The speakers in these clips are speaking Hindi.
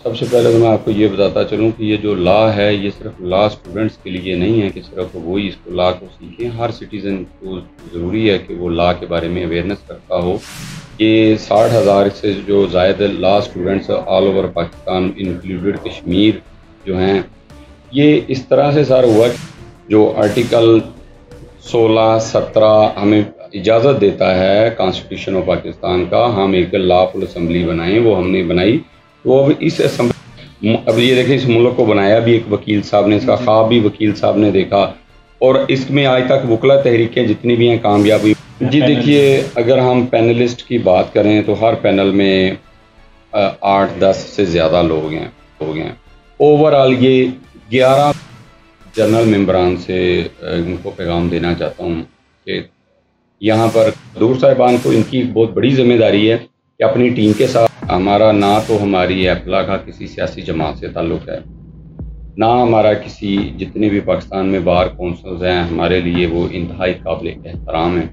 सबसे पहले तो मैं आपको ये बताता चलूँ कि ये जो लॉ है ये सिर्फ लॉ स्टूडेंट्स के लिए नहीं है कि सिर्फ वो ही इसको लॉ को सीखें। हर सिटीज़न को ज़रूरी है कि वो लॉ के बारे में अवेयरनेस रखता हो। ये 60,000 से जो ज़ायद law students all over Pakistan included Kashmir जो हैं, ये इस तरह से सर हुआ जो आर्टिकल 16-17 हमें इजाज़त देता है कॉन्स्टिट्यूशन ऑफ पाकिस्तान का, हम एक लॉफुल असम्बली बनाएं, वो हमने बनाई। तो अब इस असम्बली, अब ये देखें, इस मुल्क को बनाया भी एक वकील साहब ने, इसका ख्वाब भी वकील साहब ने देखा, और इसमें आज तक वकला तहरीकें जितनी भी हैं कामयाब हुई। जी देखिए, अगर हम पैनलिस्ट की बात करें तो हर पैनल में 8-10 से ज़्यादा लोग हैं। ओवरऑल ये 11 जनरल मेंबरान से इनको पैगाम देना चाहता हूँ कि यहाँ पर दूर साहिबान को इनकी बहुत बड़ी जिम्मेदारी है कि अपनी टीम के साथ, हमारा ना तो हमारी एपला का किसी सियासी जमात से ताल्लुक़ है, ना हमारा किसी, जितने भी पाकिस्तान में बार कौंसल्स हैं हमारे लिए वो इंतहाई काबिल एहतराम है।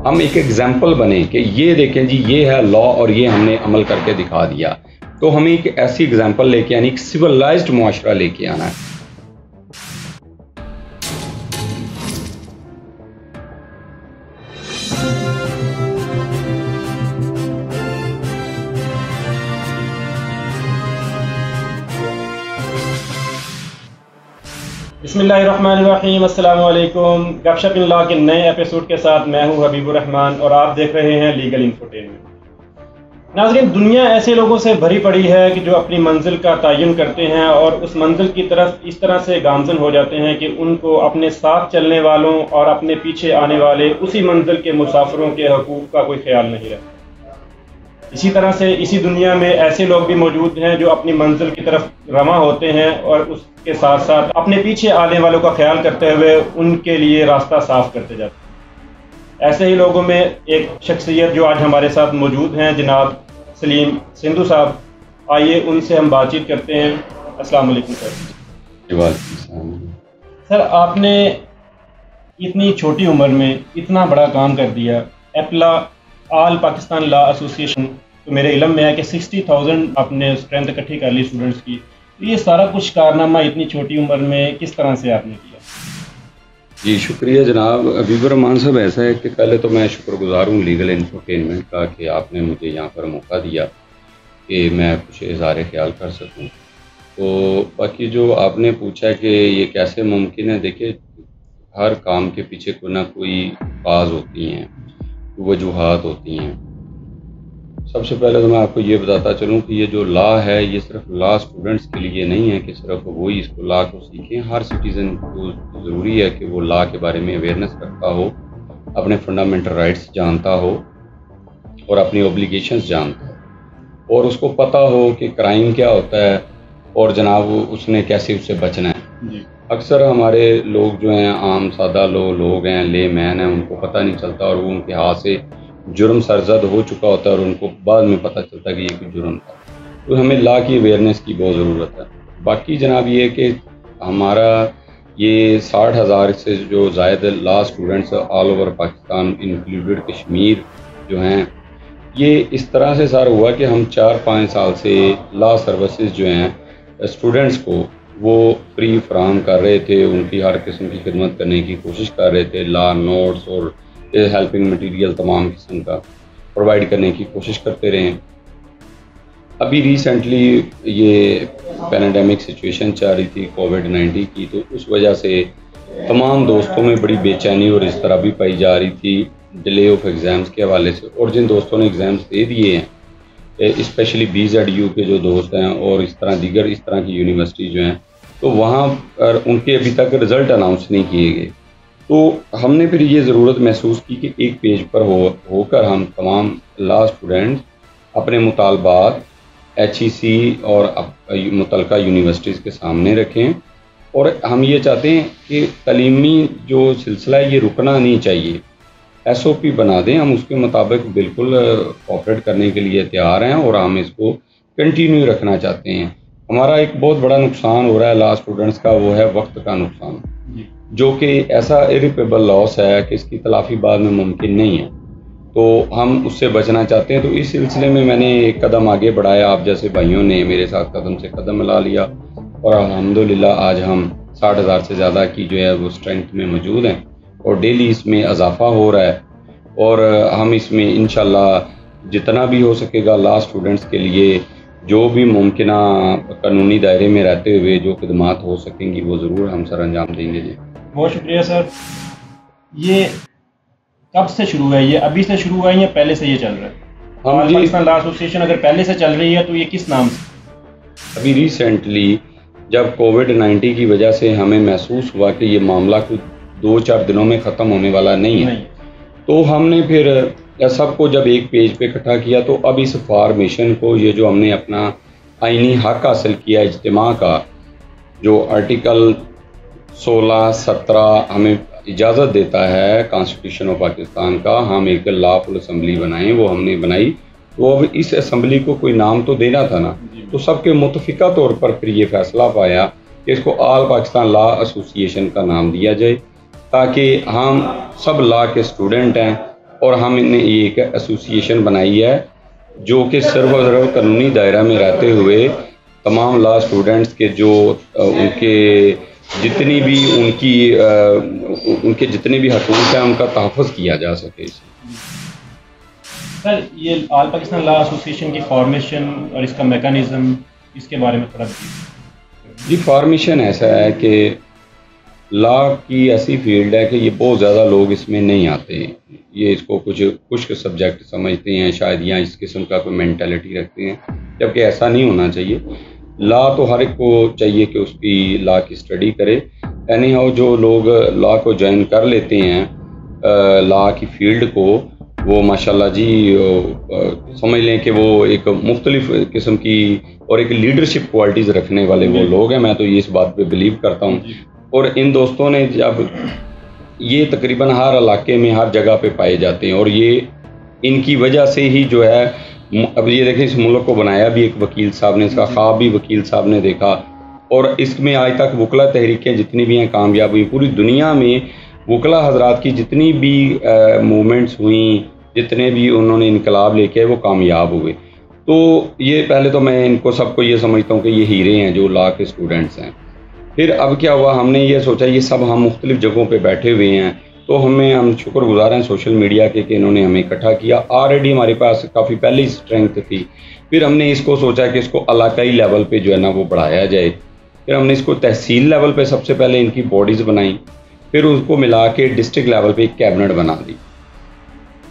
हम एक एग्जाम्पल बने कि ये देखें जी, ये है लॉ और ये हमने अमल करके दिखा दिया। तो हमें एक ऐसी एग्जाम्पल लेके आनी, एक सिविलाइज्ड मुआशरा लेके आना है। बिस्मिल्लाहिर्रहमानिर्रहीम, अस्सलाम वालेकुम। गपशप इन लॉ के नए एपिसोड के साथ मैं हूं हबीबुर रहमान और आप देख रहे हैं लीगल इंफोटेनमेंट। नाज़रीन, दुनिया ऐसे लोगों से भरी पड़ी है कि जो अपनी मंजिल का तयन करते हैं और उस मंजिल की तरफ इस तरह से गामजन हो जाते हैं कि उनको अपने साथ चलने वालों और अपने पीछे आने वाले उसी मंजिल के मुसाफिरों के हकूक़ का कोई ख्याल नहीं रहता। इसी तरह से इसी दुनिया में ऐसे लोग भी मौजूद हैं जो अपनी मंजिल की तरफ रवां होते हैं और उसके साथ साथ अपने पीछे आने वालों का ख्याल करते हुए उनके लिए रास्ता साफ करते जाते हैं। ऐसे ही लोगों में एक शख्सियत जो आज हमारे साथ मौजूद हैं, जनाब सलीम सिंधु साहब। आइए उनसे हम बातचीत करते हैं। अस्सलाम वालेकुम सर। सर, आपने इतनी छोटी उम्र में इतना बड़ा काम कर दिया। एपला ऑल पाकिस्तान लॉ एसोसिएशन, तो मेरे इल्म में है कि 60,000 आपने स्ट्रेंथ इकट्ठी कर ली स्टूडेंट्स की। तो ये सारा कुछ कारनामा इतनी छोटी उम्र में किस तरह से आपने किया? जी शुक्रिया जनाब हबीबुर रहमान साहब। ऐसा है कि पहले तो मैं शुक्रगुजार हूँ लीगल इंफोटेनमेंट का कि आपने मुझे यहाँ पर मौका दिया कि मैं कुछ इज़हार ख्याल कर सकूँ। तो बाकी जो आपने पूछा कि ये कैसे मुमकिन है, देखिए हर काम के पीछे कोई ना कोई काज होती हैं, वजूहात होती हैं। सबसे पहले तो मैं आपको ये बताता चलूँ कि ये जो लॉ है ये सिर्फ लॉ स्टूडेंट्स के लिए नहीं है कि सिर्फ वो ही इसको लॉ को सीखें। हर सिटीज़न को ज़रूरी है कि वो लॉ के बारे में अवेयरनेस रखता हो, अपने फंडामेंटल राइट्स जानता हो और अपनी ऑब्लिगेशंस जानता हो, और उसको पता हो कि क्राइम क्या होता है और जनाब उसने कैसे उससे बचना है। अक्सर हमारे लोग जो हैं, आम सादा लोग हैं, ले मैन हैं, उनको पता नहीं चलता और वो उनके हाथ से जुर्म सरजद हो चुका होता है और उनको बाद में पता चलता है कि ये कोई जुर्म था। तो हमें लॉ की अवेयरनेस की बहुत ज़रूरत है। बाकी जनाब ये कि हमारा ये 60,000 से जो ज़ायद law students all over Pakistan included Kashmir जो हैं, ये इस तरह से सर हुआ कि हम 4-5 साल से लॉ सर्विसेज जो हैं स्टूडेंट्स को वो फ्री फराहम कर रहे थे, उनकी हर किस्म की खिदमत करने की कोशिश कर रहे थे। लॉ नोट्स और हेल्पिंग मटेरियल तमाम किस्म का प्रोवाइड करने की कोशिश करते रहे। अभी रिसेंटली ये पैंडेमिक सिचुएशन चल रही थी कोविड-19 की, तो उस वजह से तमाम दोस्तों में बड़ी बेचैनी और इस तरह भी पाई जा रही थी डिले ऑफ एग्ज़ाम्स के हवाले से। और जिन दोस्तों ने एग्ज़ाम्स दे दिए हैं, स्पेशली BZU के जो दोस्त हैं और इस तरह की यूनिवर्सिटी जो हैं, तो वहाँ पर उनके अभी तक रिज़ल्ट अनाउंस नहीं किए गए। तो हमने फिर ये ज़रूरत महसूस की कि एक पेज पर होकर हम तमाम लॉ स्टूडेंट्स अपने मुतालबात HEC और मुतलका यूनिवर्सिटीज़ के सामने रखें। और हम ये चाहते हैं कि तलीमी जो सिलसिला है ये रुकना नहीं चाहिए, SOP बना दें। हम उसके मुताबिक बिल्कुल कोऑपरेट करने के लिए तैयार हैं और हम इसको कंटिन्यू रखना चाहते हैं। हमारा एक बहुत बड़ा नुकसान हो रहा है लॉ स्टूडेंट्स का, वो है वक्त का नुकसान, जो कि ऐसा इरिपेबल लॉस है कि इसकी तलाफ़ी बाद में मुमकिन नहीं है। तो हम उससे बचना चाहते हैं। तो इस सिलसिले में मैंने एक कदम आगे बढ़ाया, आप जैसे भाइयों ने मेरे साथ कदम से कदम मिला लिया और अल्हम्दुलिल्लाह आज हम 60,000 से ज़्यादा की जो है वो स्ट्रेंथ में मौजूद हैं और डेली इसमें इजाफा हो रहा है। और हम इसमें इंशाल्लाह जितना भी हो सकेगा लॉ स्टूडेंट्स के लिए जो भी मुमकिन कानूनी दायरे में रहते हुए जो खिदमात हो सकेंगी वो ज़रूर हम सर अंजाम देंगे जी। बहुत शुक्रिया सर। ये कब से शुरू हुआ है? ये अभी से शुरू हुआ है या पहले से ये चल रहा है? हम जी पाकिस्तान लॉ एसोसिएशन अगर पहले से चल रही है तो ये किस नाम से? अभी रिसेंटली जब कोविड-19 की वजह से हमें महसूस हुआ कि ये मामला कुछ 2-4 दिनों में ख़त्म होने वाला नहीं है, तो हमने फिर सबको जब एक पेज पे इकट्ठा किया। तो अब इस फॉर्मेशन को, ये जो हमने अपना आईनी हक हासिल किया इज्तिमा का, जो आर्टिकल 16-17 हमें इजाज़त देता है कॉन्स्टिट्यूशन ऑफ पाकिस्तान का, हम एक लॉफुल असम्बली बनाएं, वो हमने बनाई। तो अब इस असम्बली को कोई नाम तो देना था ना, तो सबके मुतफ़िका तौर पर फिर ये फ़ैसला पाया कि इसको ऑल पाकिस्तान लॉ एसोसिएशन का नाम दिया जाए, ताकि हम सब लॉ के स्टूडेंट हैं और हमने एक एसोसिएशन बनाई है जो कि सिर्फ कानूनी दायरा में रहते हुए तमाम लॉ स्टूडेंट्स के जो उनके जितनी भी उनके जितने भी हकूक़ हैं उनका तहफ़्फ़ुज़ किया जा सके। सर, ये ऑल पाकिस्तान लॉ एसोसिएशन की फॉर्मेशन और इसका मेकानिज़्म, इसके बारे में थोड़ा जी। फॉर्मेशन ऐसा है कि लॉ की ऐसी फील्ड है कि ये बहुत ज़्यादा लोग इसमें नहीं आते, ये इसको कुछ खुश्क सब्जेक्ट समझते हैं शायद, या इस किस्म का कोई मेंटालिटी रखते हैं, जबकि ऐसा नहीं होना चाहिए। लॉ तो हर एक को चाहिए कि उसकी लॉ की स्टडी करे। एनी हाउ जो लोग लॉ को ज्वाइन कर लेते हैं लॉ की फील्ड को, वो माशाल्लाह जी समझ लें कि वो एक मुख्तलिफ किस्म की और एक लीडरशिप क्वालिटीज़ रखने वाले वो लोग हैं। मैं तो ये इस बात पे बिलीव करता हूँ। और इन दोस्तों ने जब ये तकरीबन हर इलाके में हर जगह पे पाए जाते हैं और ये इनकी वजह से ही जो है, अब ये देखें इस मुल्क को बनाया भी एक वकील साहब ने, इसका ख्वाब भी वकील साहब ने देखा, और इसमें आज तक वकला तहरीकें जितनी भी हैं कामयाब हुई। पूरी दुनिया में वकला हजरात की जितनी भी मूवमेंट्स हुई, जितने भी उन्होंने इनकलाब लेके वो कामयाब हुए। तो ये पहले तो मैं इनको सबको ये समझता हूँ कि ये हीरे हैं जो लॉ के स्टूडेंट्स हैं। फिर अब क्या हुआ, हमने ये सोचा ये सब हम मुख्तलिफ जगहों पे बैठे हुए हैं, तो हम शुक्रगुजार हैं सोशल मीडिया के कि इन्होंने हमें इकट्ठा किया। ऑलरेडी हमारे पास काफ़ी पहले ही स्ट्रेंथ थी। फिर हमने इसको सोचा कि इसको इलाकाई लेवल पे जो है ना वो बढ़ाया जाए। फिर हमने इसको तहसील लेवल पे सबसे पहले इनकी बॉडीज़ बनाई, फिर उसको मिला के डिस्ट्रिक्ट लेवल पे एक कैबिनेट बना दी।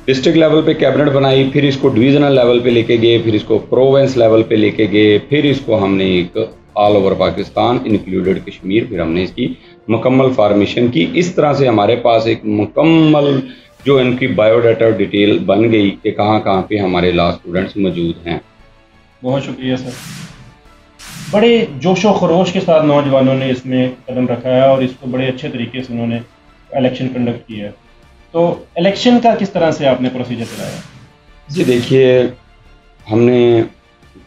डिस्ट्रिक्ट लेवल पे कैबिनेट बनाई, फिर इसको डिवीज़नल लेवल पे लेके गए, फिर इसको प्रोविंस लेवल पे लेके गए, फिर इसको हमने एक all over Pakistan included Kashmir, फिर हमने इसकी मुकम्मल फार्मेशन की। इस तरह से हमारे पास एक मुकम्मल जो इनकी बायोडाटा डिटेल बन गई कि कहाँ कहाँ पे हमारे लॉ स्टूडेंट्स मौजूद हैं। बहुत शुक्रिया सर। बड़े जोशो खरोश के साथ नौजवानों ने इसमें कदम रखा है और इसको बड़े अच्छे तरीके से उन्होंने इलेक्शन कंडक्ट किया है। तो इलेक्शन का किस तरह से आपने प्रोसीजर चलाया? जी देखिए, हमने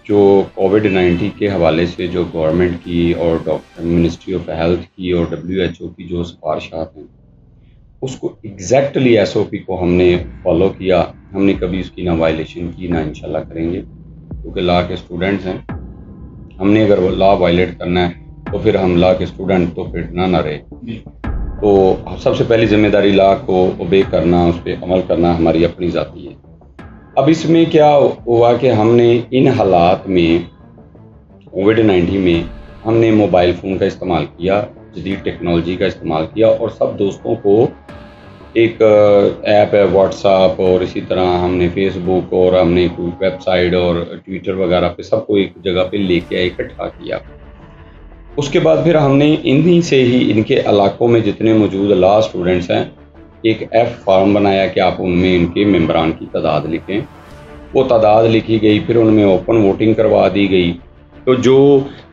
जो कोविड-19 के हवाले से जो गवर्नमेंट की और डॉक्टर मिनिस्ट्री ऑफ हेल्थ की और WHO की जो सिफारिशात हैं, उसको एग्जैक्टली SOP को हमने फॉलो किया। हमने कभी उसकी ना वायलेशन की, ना इंशाल्लाह करेंगे, क्योंकि लॉ के स्टूडेंट्स हैं। हमने अगर वो लॉ वायलेट करना है तो फिर हम लॉ के स्टूडेंट तो फिर ना रहे। तो सबसे पहली जिम्मेदारी लॉ को ओबे करना, उस पर अमल करना हमारी अपनी ज़ाती है। अब इसमें क्या हुआ कि हमने इन हालात में कोविड-19 में हमने मोबाइल फ़ोन का इस्तेमाल किया, जदीद टेक्नोलॉजी का इस्तेमाल किया, और सब दोस्तों को एक ऐप है व्हाट्सएप, और इसी तरह हमने फेसबुक और हमने कोई वेबसाइट और ट्विटर वगैरह पे सबको एक जगह पे लेके आए, इकट्ठा किया। उसके बाद फिर हमने इन्हीं से ही इनके इलाकों में जितने मौजूद लॉ स्टूडेंट्स हैं एक F फॉर्म बनाया कि आप उनमें इनके मेंबरान की तादाद लिखें। वो तादाद लिखी गई, फिर उनमें ओपन वोटिंग करवा दी गई। तो जो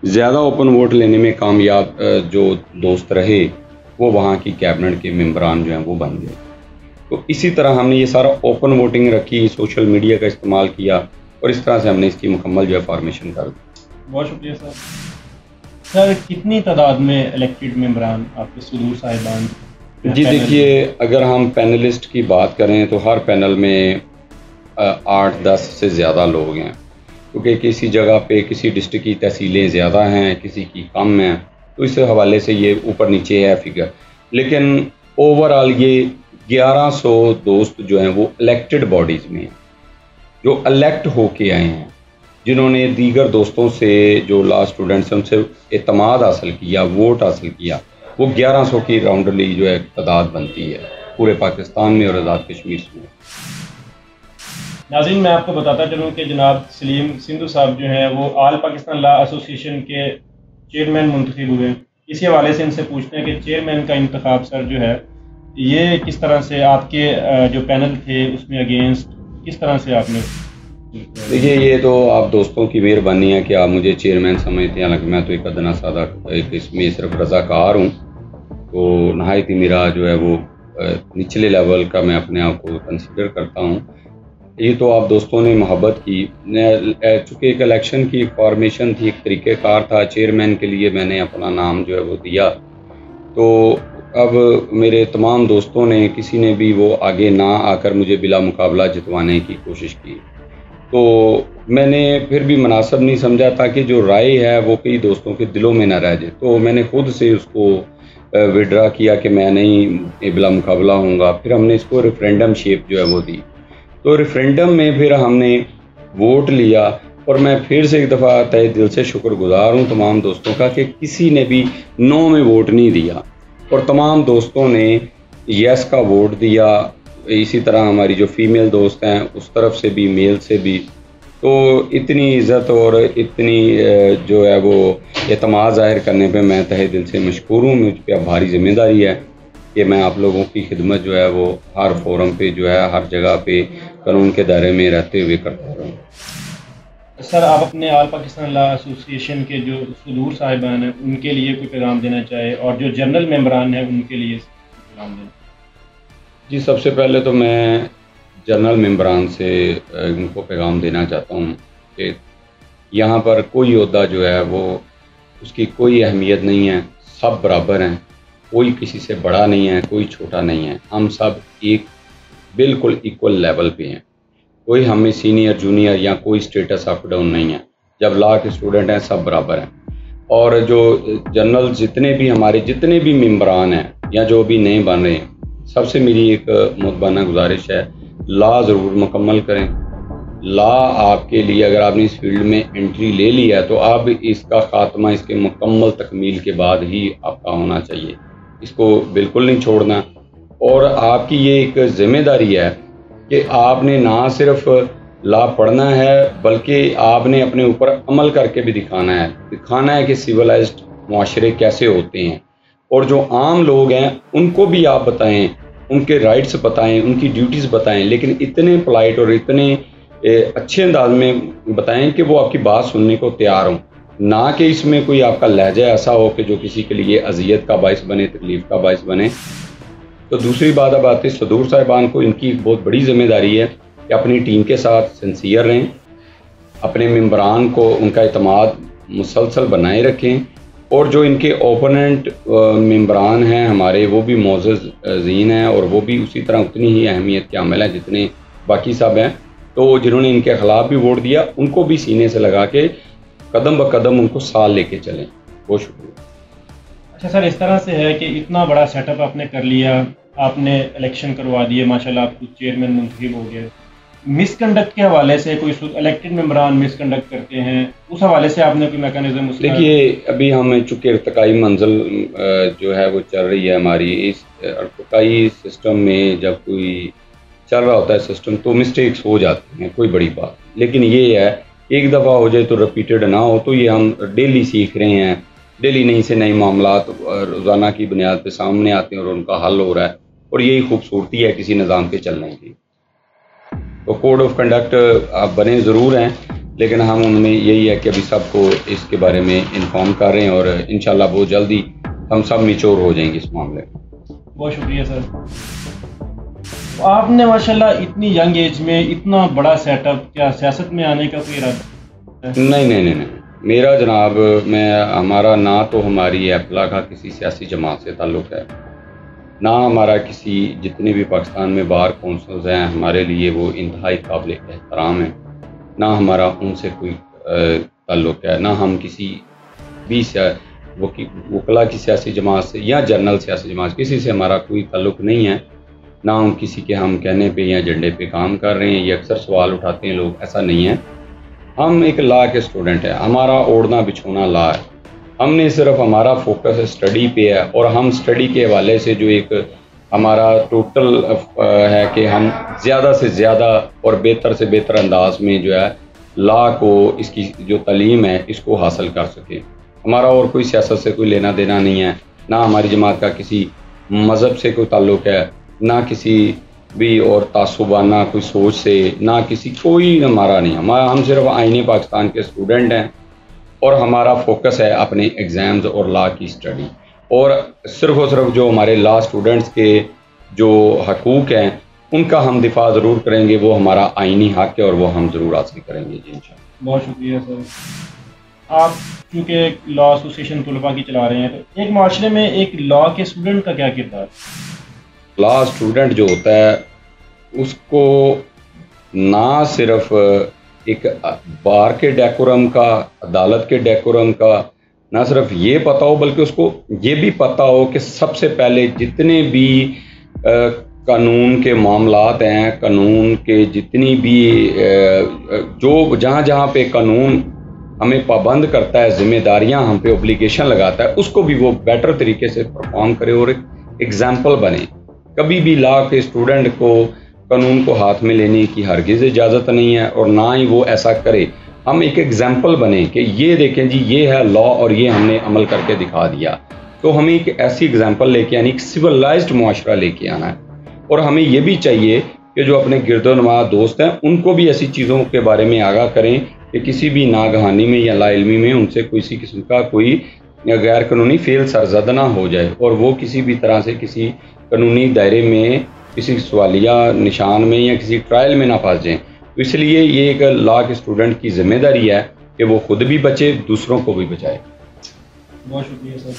ज़्यादा ओपन वोट लेने में कामयाब जो दोस्त रहे वो वहाँ की कैबिनेट के मेंबरान जो हैं वो बन गए। तो इसी तरह हमने ये सारा ओपन वोटिंग रखी, सोशल मीडिया का इस्तेमाल किया, और इस तरह से हमने इसकी मुकम्मल जो है फॉर्मेशन कर दी। बहुत शुक्रिया सर। सर, कितनी तादाद में इलेक्टेड मेंबरान आपके सुदूर साहिबान? जी देखिए, अगर हम पैनलिस्ट की बात करें तो हर पैनल में 8-10 से ज़्यादा लोग हैं, क्योंकि किसी जगह पे किसी डिस्ट्रिक्ट की तहसीलें ज़्यादा हैं, किसी की कम हैं, तो इस हवाले से ये ऊपर नीचे है फिगर। लेकिन ओवरऑल ये 1100 दोस्त जो हैं वो इलेक्टेड बॉडीज़ में हैं, जो इलेक्ट होके आए हैं, जिन्होंने दीगर दोस्तों से जो लॉ स्टूडेंट्स हैं उनसे एतमाद हासिल किया, वोट हासिल किया, वो 1100 की राउंडली जो है तादाद बनती है पूरे पाकिस्तान में और आज़ाद कश्मीर में। नाज़रीन, मैं आपको बताता चलूँ कि जनाब सलीम सिंधु साहब जो हैं वो आल पाकिस्तान लॉ एसोसिएशन के चेयरमैन मुंतखब हुए। इसी हवाले से इनसे पूछते हैं कि चेयरमैन का इंतखाब सर जो है ये किस तरह से आपके जो पैनल थे उसमें अगेंस्ट किस तरह से आपने? देखिए, ये तो आप दोस्तों की मेहरबानी है कि आप मुझे चेयरमैन समझते हैं, हालांकि मैं तो एक अदना सादा एक इसमें सिर्फ रज़ाकार हूँ। तो नहायत ही मेरा जो है वो निचले लेवल का मैं अपने आप को कंसिडर करता हूँ। ये तो आप दोस्तों ने मोहब्बत की, चूँकि एक इलेक्शन की फॉर्मेशन थी, एक तरीक़ेकार था, चेयरमैन के लिए मैंने अपना नाम जो है वो दिया। तो अब मेरे तमाम दोस्तों ने किसी ने भी वो आगे ना आकर मुझे बिला मुकाबला जितवाने की कोशिश की, तो मैंने फिर भी मुनासिब नहीं समझा था कि जो राय है वो कई दोस्तों के दिलों में ना रह जाए। तो मैंने खुद से उसको विड्रा किया कि मैं नहीं बिला मुकाबला हूँगा। फिर हमने इसको रेफरेंडम शेप जो है वो दी। तो रेफरेंडम में फिर हमने वोट लिया, और मैं फिर से एक दफ़ा तहे दिल से शुक्रगुजार हूँ तमाम दोस्तों का कि किसी ने भी नो में वोट नहीं दिया और तमाम दोस्तों ने यस का वोट दिया। इसी तरह हमारी जो फीमेल दोस्त हैं उस तरफ से भी, मेल से भी। तो इतनी इज़्ज़त और इतनी जो है वो एतमाद ज़ाहिर करने पे मैं तहे दिल से मशकूर हूँ। मुझ पर अब भारी ज़िम्मेदारी है कि मैं आप लोगों की खिदमत जो है वो हर फोरम पे जो है, हर जगह पे कानून के दायरे में रहते हुए करता रहूँ। सर, आप अपने आल पाकिस्तान लॉ एसोसिएशन के जो सदूर साहिबान हैं उनके लिए कोई पैगाम देना चाहे, और जो जनरल मेंबरान हैं उनके लिए पैगाम देना? जी, सबसे पहले तो मैं जनरल मेंबरान से इनको पैगाम देना चाहता हूँ कि यहाँ पर कोई ओहदा जो है वो उसकी कोई अहमियत नहीं है, सब बराबर हैं, कोई किसी से बड़ा नहीं है, कोई छोटा नहीं है, हम सब एक बिल्कुल इक्वल लेवल पे हैं। कोई हमें सीनियर जूनियर या कोई स्टेटस अप डाउन नहीं है। जब लॉ के स्टूडेंट हैं सब बराबर हैं। और जो जनरल जितने भी हमारे जितने भी मेंबरान हैं या जो भी नए बन रहे हैं, सबसे मेरी एक मुतबाना गुजारिश है, लॉ ज़रूर मुकम्मल करें। लॉ आपके लिए, अगर आपने इस फील्ड में एंट्री ले लिया है तो आप इसका ख़ात्मा इसके मुकम्मल तकमील के बाद ही आपका होना चाहिए। इसको बिल्कुल नहीं छोड़ना। और आपकी ये एक ज़िम्मेदारी है कि आपने ना सिर्फ लॉ पढ़ना है बल्कि आपने अपने ऊपर अमल करके भी दिखाना है कि सिविलाइज्ड मुआशरे कैसे होते हैं। और जो आम लोग हैं उनको भी आप बताएं, उनके राइट्स बताएं, उनकी ड्यूटीज़ बताएं, लेकिन इतने पोलाइट और इतने अच्छे अंदाज में बताएं कि वो आपकी बात सुनने को तैयार हों, ना कि इसमें कोई आपका लहजा ऐसा हो कि जो किसी के लिए अजियत का बाइस बने, तकलीफ़ का बाइस बने। तो दूसरी बात अब आती है सदूर साहिबान को, इनकी बहुत बड़ी जिम्मेदारी है कि अपनी टीम के साथ सिंसियर रहें, अपने मेंबरान को उनका एतमाद मुसलसल बनाए रखें, और जो इनके ओपोनेंट मेंबरान हैं हमारे वो भी मोअज़्ज़ज़ीन हैं और वो भी उसी तरह उतनी ही अहमियत के हामिल हैं जितने बाकी सब हैं। तो जिन्होंने इनके ख़िलाफ़ भी वोट दिया उनको भी सीने से लगा के कदम ब कदम उनको साथ लेके चलें। बहुत शुक्रिया। अच्छा सर, इस तरह से है कि इतना बड़ा सेटअप आपने कर लिया, आपने इलेक्शन करवा दिए, माशाल्लाह आप खुद चेयरमैन मुंतखब हो गए। मिसकंडक्ट के हवाले से कोई इलेक्टेड मेंबरान मिसकंडक्ट करते हैं, उस हवाले से आपने कोई मैकेनिज्म? देखिए, अभी हम चूँकि इर्तिकाई मंजिल जो है वो चल रही है हमारी, इस इर्तिकाई सिस्टम में जब कोई चल रहा होता है सिस्टम तो मिस्टेक्स हो जाती हैं, कोई बड़ी बात। लेकिन ये है एक दफ़ा हो जाए तो रिपीटेड ना हो। तो ये हम डेली सीख रहे हैं, डेली नई से नई मामलात रोज़ाना की बुनियाद पे सामने आते हैं और उनका हल हो रहा है, और यही खूबसूरती है किसी निज़ाम के चलने की। तो कोड ऑफ कंडक्ट आप बने ज़रूर हैं, लेकिन हम उनमें यही है कि अभी सबको इसके बारे में इन्फॉर्म कर रहे हैं और इंशाल्लाह बहुत जल्दी हम सब मैच्योर हो जाएंगे इस मामले में। बहुत शुक्रिया सर। तो आपने माशाल्लाह इतनी यंग एज में इतना बड़ा सेटअप, क्या सियासत में आने का कोई इरादा? नहीं, मेरा जनाब, हमारा ना तो हमारी एपला का किसी सियासी जमात से ताल्लुक़ है, ना हमारा किसी जितने भी पाकिस्तान में बार कौंसल्स हैं हमारे लिए वो इंतहाई काबिल एहतराम है, ना हमारा उनसे कोई ताल्लुक़ है, ना हम किसी भी वकला की सियासी जमात से या जनरल सियासी जमात किसी से हमारा कोई ताल्लुक़ नहीं है, ना हम किसी के हम कहने पे या एजेंडे पे काम कर रहे हैं। ये अक्सर सवाल उठाते हैं लोग, ऐसा नहीं है। हम एक लॉ के स्टूडेंट हैं, हमारा ओढ़ना बिछोना लॉ है। हमने सिर्फ हमारा फोकस स्टडी पे है और हम स्टडी के हवाले से जो एक हमारा टोटल है कि हम ज़्यादा से ज़्यादा और बेहतर से बेहतर अंदाज में जो है लॉ को इसकी जो तालीम है इसको हासिल कर सके। हमारा और कोई सियासत से कोई लेना देना नहीं है, ना हमारी जमात का किसी मज़हब से कोई ताल्लुक़ है, ना किसी भी और तासुबाना कोई सोच से, ना किसी कोई हमारा नहीं। हम सिर्फ आईने पाकिस्तान के स्टूडेंट हैं और हमारा फोकस है अपने एग्ज़ाम्स और लॉ की स्टडी। और सिर्फ जो हमारे लॉ स्टूडेंट्स के जो हकूक़ हैं उनका हम दिफा ज़रूर करेंगे, वो हमारा आइनी हक़ है और वो हम ज़रूर हासिल करेंगे जी इंशाअल्लाह। बहुत शुक्रिया सर। आप चूँकि लॉ एसोसिएशन तलबा की चला रहे हैं, तो एक माशरे में एक लॉ के स्टूडेंट का क्या किरदार है? लॉ स्टूडेंट जो होता है उसको ना सिर्फ एक बार के डेकोरम का, अदालत के डेकोरम का ना सिर्फ ये पता हो, बल्कि उसको ये भी पता हो कि सबसे पहले जितने भी कानून के मामलात हैं, कानून के जितनी भी जो जहाँ जहाँ पे कानून हमें पाबंद करता है, जिम्मेदारियाँ हम पे ओब्लिगेशन लगाता है, उसको भी वो बेटर तरीके से परफॉर्म करे और एक एग्जाम्पल बने। कभी भी लॉ के स्टूडेंट को कानून को हाथ में लेने की हरगिज़ इजाज़त नहीं है और ना ही वो ऐसा करे। हम एक एग्जाम्पल बने कि ये देखें जी ये है लॉ और ये हमने अमल करके दिखा दिया। तो हमें एक ऐसी एग्जाम्पल लेके आनी, एक सिविलाइज्ड मुआशरा लेके आना है। और हमें ये भी चाहिए कि जो अपने गिरदोनुमा दोस्त हैं उनको भी ऐसी चीज़ों के बारे में आगाह करें कि किसी भी नागहानी में या लाइल्मी में उनसे किसी किस्म का कोई गैर कानूनी फेल सरजद ना हो जाए और वो किसी भी तरह से किसी कानूनी दायरे में किसी सवालिया निशान में या किसी ट्रायल में ना फंस जाएँ। तो इसलिए ये एक लॉ के स्टूडेंट की जिम्मेदारी है कि वो खुद भी बचे, दूसरों को भी बचाए। बहुत शुक्रिया सर।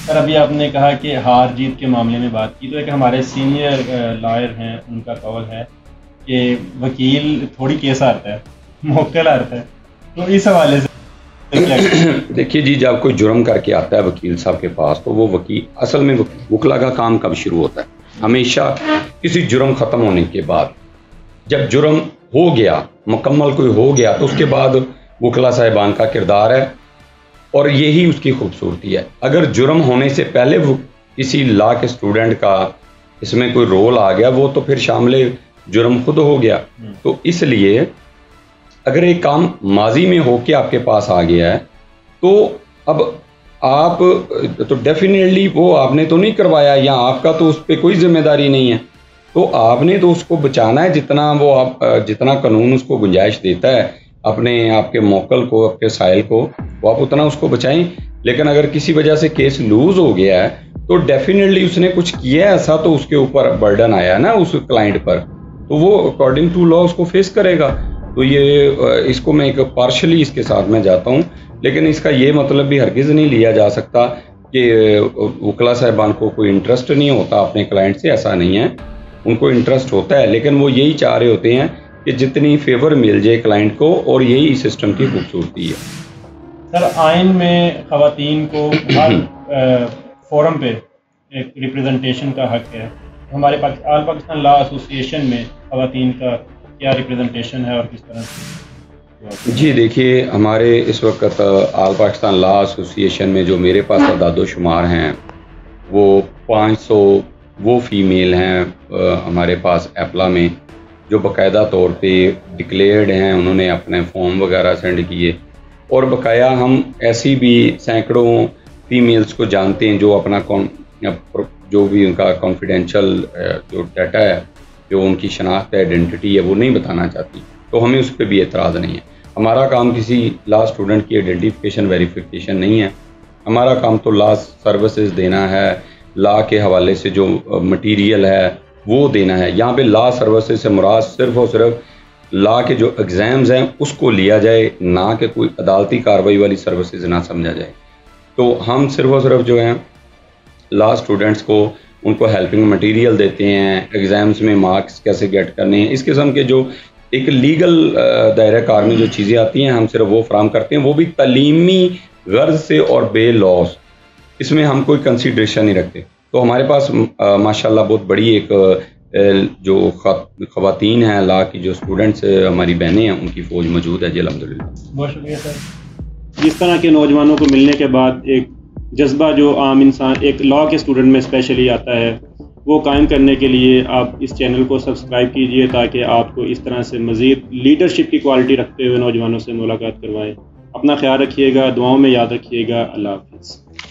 सर अभी आपने कहा कि हार जीत के मामले में बात की, तो एक हमारे सीनियर लॉयर हैं, उनका कौल है कि वकील थोड़ी केस हारता है, मौक्कल हारता है। तो इस हवाले से देखिए जी, जब कोई जुर्म करके आता है वकील साहब के पास, तो वो वकील असल में वकला का काम कब शुरू होता है? हमेशा किसी जुर्म ख़त्म होने के बाद। जब जुर्म हो गया, मुकम्मल कोई हो गया, तो उसके बाद वकला साहिबान का किरदार है और यही उसकी खूबसूरती है। अगर जुर्म होने से पहले वो किसी लॉ के स्टूडेंट का इसमें कोई रोल आ गया, वो तो फिर शामिल जुर्म खुद हो गया। तो इसलिए अगर एक काम माजी में होके आपके पास आ गया है, तो अब आप तो डेफिनेटली वो आपने तो नहीं करवाया या आपका तो उस पर कोई जिम्मेदारी नहीं है, तो आपने तो उसको बचाना है जितना वो आप जितना कानून उसको गुंजाइश देता है अपने आपके मौकल को, आपके साइल को, वो आप उतना उसको बचाएं। लेकिन अगर किसी वजह से केस लूज हो गया है तो डेफिनेटली उसने कुछ किया ऐसा तो उसके ऊपर बर्डन आया ना उस क्लाइंट पर, तो वो अकॉर्डिंग टू लॉ उसको फेस करेगा। तो ये इसको मैं एक पार्शली इसके साथ में जाता हूँ, लेकिन इसका ये मतलब भी हरगिज़ नहीं लिया जा सकता कि वकला साहिबान को कोई इंटरेस्ट नहीं होता अपने क्लाइंट से, ऐसा नहीं है। उनको इंटरेस्ट होता है, लेकिन वो यही चाह रहे होते हैं कि जितनी फेवर मिल जाए क्लाइंट को, और यही सिस्टम की खूबसूरती है। सर आइन में ख़वातीन को हर फोरम पे एक रिप्रेजेंटेशन का हक है। हमारे ऑल पाकिस्तान लॉ एसोसिएशन में ख़वातीन का क्या रिप्रेजेंटेशन है और किस तरह से? जी देखिए, हमारे इस वक्त ऑल पाकिस्तान लॉ एसोसिएशन में जो मेरे पास अदाद-ओ-शुमार हैं वो 500 वो फीमेल हैं हमारे पास एपला में, जो बाकायदा तौर पे डिक्लेयर्ड हैं। उन्होंने अपने फॉर्म वगैरह सेंड किए और बकाया हम ऐसी भी सैकड़ों फीमेल्स को जानते हैं जो अपना जो भी उनका कॉन्फिडेंशियल जो डाटा है, जो उनकी शनाख्त है, आइडेंटिटी है, वो नहीं बताना चाहती। तो हमें उस पर भी एतराज़ नहीं है। हमारा काम किसी लॉ स्टूडेंट की आइडेंटिफिकेशन वेरिफिकेशन नहीं है। हमारा काम तो लॉ सर्विसेज देना है, लॉ के हवाले से जो मटीरियल है वो देना है। यहाँ पे लॉ सर्विसेज से मुराद सिर्फ और सिर्फ लॉ के जो एग्ज़ाम्स हैं उसको लिया जाए, ना कि कोई अदालती कार्रवाई वाली सर्विसेज ना समझा जाए। तो हम सिर्फ और सिर्फ जो हैं लॉ स्टूडेंट्स को उनको हेल्पिंग मटेरियल देते हैं, एग्ज़ाम्स में मार्क्स कैसे गेट करने हैं, इस किस्म के जो एक लीगल दायरा कार में जो चीज़ें आती हैं हम सिर्फ वो फराम करते हैं, वो भी तलीमी गर्ज से और बे लॉस, इसमें हम कोई कंसीडरेशन नहीं रखते। तो हमारे पास माशाल्लाह बहुत बड़ी एक जो ख़वातीन हैं लॉ की, जो स्टूडेंट्स हमारी बहनें हैं, उनकी फ़ौज मौजूद है जी, अल्हम्दुलिल्लाह। बहुत शुक्रिया सर। जिस तरह के नौजवानों को मिलने के बाद एक जज्बा जो आम इंसान एक लॉ के स्टूडेंट में स्पेशली आता है, वो कायम करने के लिए आप इस चैनल को सब्सक्राइब कीजिए ताकि आपको इस तरह से मज़ीद लीडरशिप की क्वालिटी रखते हुए नौजवानों से मुलाकात करवाएं। अपना ख्याल रखिएगा, दुआओं में याद रखिएगा। अल्लाह हाफ़िज़।